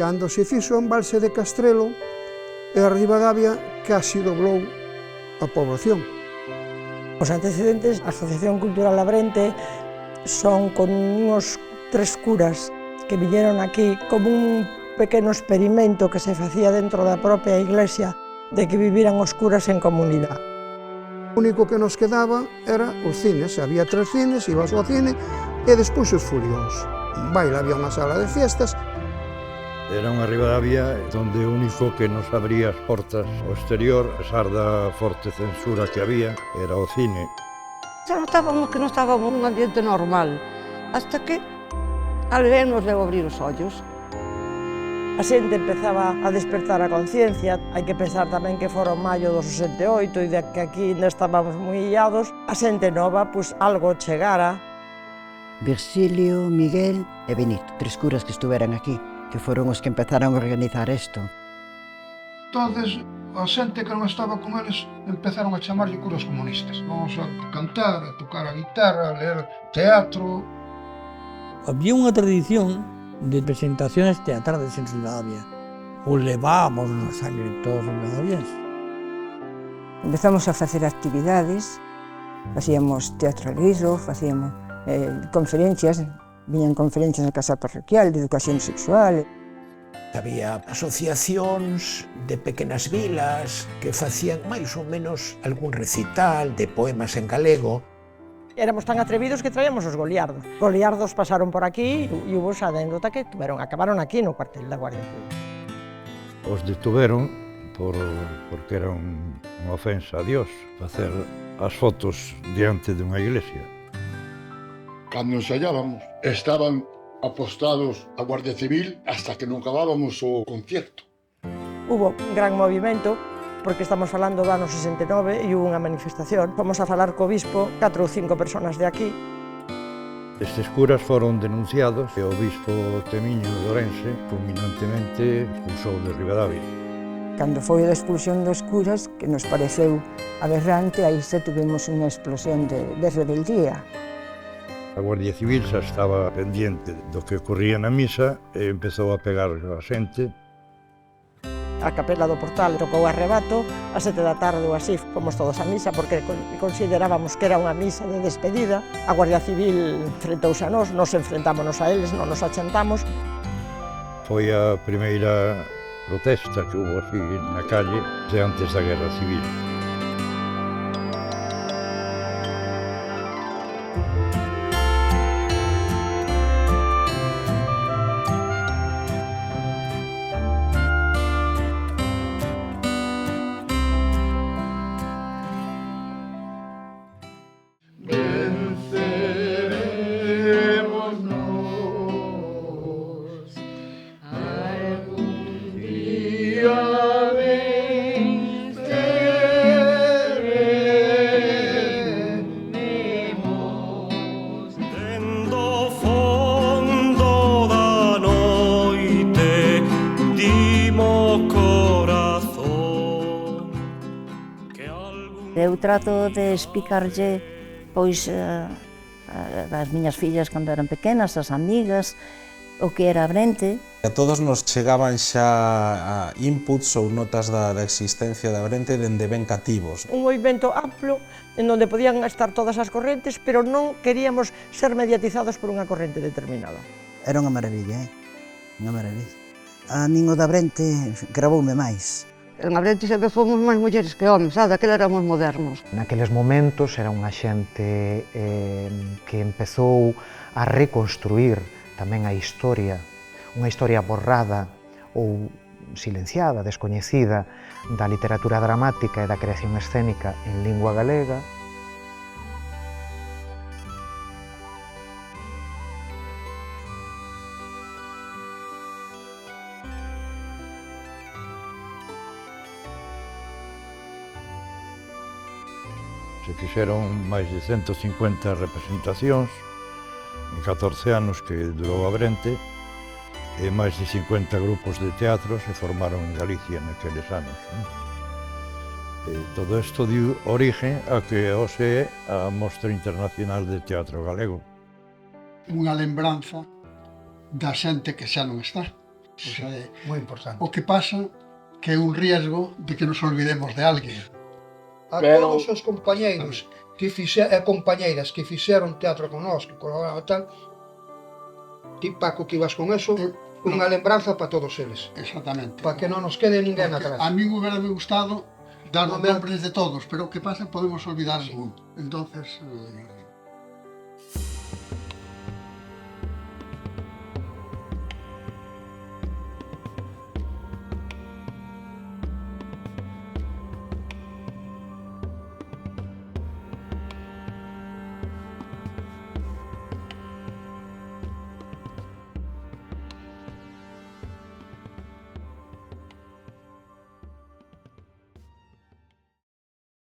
cando se fixo o embalse de Castrelo, e a Ribadavia casi doblou a poboación. Os antecedentes, a Asociación Cultural Labrente son con unos 3 curas que viñeron aquí como un pequeno experimento que se facía dentro da propia iglesia de que viviran os curas en comunidade. O único que nos quedaba era os cines. Había 3 cines, ibas ao cine e despois os furións. En Baile había unha sala de fiestas. Era unha Ribadavia onde o único que nos abría as portas ao exterior, a pesar da forte censura que había, era o cine. Xa notábamos que non estábamos nun ambiente normal, hasta que alguén nos deu abrir os ollos. A xente empezaba a despertar a conciencia, hai que pensar tamén que fora o maio do 68 e de que aquí ainda estábamos moi illados, a xente nova, pois algo chegara. Virxilio, Miguel e Benito, 3 curas que estuveran aquí, que foron os que empezaron a organizar isto. Entonces, a xente que non estaba con eles empezaron a chamarlle curas comunistas. Vamos a cantar, a tocar a guitarra, a leer teatro. Había unha tradición de presentaciones teatrales en Ribadavia. O levábamos na sangre todos os ribadavienses. Empezamos a facer actividades, facíamos teatralismo, facíamos conferencias, viñan conferencias na Casa Parroquial de Educación Sexual. Había asociacións de pequenas vilas que facían máis ou menos algún recital de poemas en galego. Éramos tan atrevidos que traíamos os goliardos. Goliardos pasaron por aquí e hubo esa anécdota que acabaron aquí no cuartel da Guardia Civil. Os detuveron porque era unha ofensa a Dios facer as fotos diante dunha iglesia. Cando ensayábamos, estaban apostados a Guardia Civil hasta que non acabábamos o concierto. Hubo un gran movimento, porque estamos falando do ano 69 e hubo unha manifestación. Fomos a falar co obispo, 4 ou 5 personas de aquí. Estes curas foron denunciados e o obispo Temiño de Ourense fulminantemente expulsou de Ribadavia. Cando foi a expulsión dos curas, que nos pareceu aberrante, aí se tuvemos unha explosión de rebeldía. A Guardia Civil xa estaba pendiente do que ocorría na misa e empezou a pegar a xente. A capela do Portal tocou arrebato, a 7 da tarde ou así fomos todos a misa porque considerábamos que era unha misa de despedida. A Guardia Civil enfrentouse a nos enfrentámonos a eles, non nos achantamos. Foi a primeira protesta que hubo así na calle de antes da Guerra Civil. Eu trato de explicarlle pois as miñas fillas cando eran pequenas, as amigas, o que era Abrente. A todos nos chegaban xa inputs ou notas da existencia da Abrente dende ben cativos. Un movimento amplo en onde podían estar todas as correntes, pero non queríamos ser mediatizados por unha corrente determinada. Era unha maravilla, unha maravilla. A min o da Abrente gravoume máis. En Abrente sempre fomos máis mulleres que homes, daquela éramos modernos. Naqueles momentos era unha xente que empezou a reconstruir tamén a historia, unha historia borrada ou silenciada, descoñecida da literatura dramática e da creación escénica en lingua galega. Se fixeron máis de 150 representacións en 14 anos que durou Abrente e máis de 50 grupos de teatro se formaron en Galicia naqueles anos. Todo isto dio origen a que hoxe é a Mostra Internacional de Teatro Galego. Unha lembranza da xente que xa non está. Sí, moi importante. O que pasa que é un riesgo de que nos olvidemos de alguén. A todos os compañeiros e compañeiras que fixeron teatro con nós, que colaboraban tal, ti, Paco, que ibas con eso, unha lembranza para todos eles. Exactamente. Para que non nos quede ninguén atrás. A mí me hubiera gustado dar os nombres de todos, pero o que pasa podemos olvidar algún. Entonces,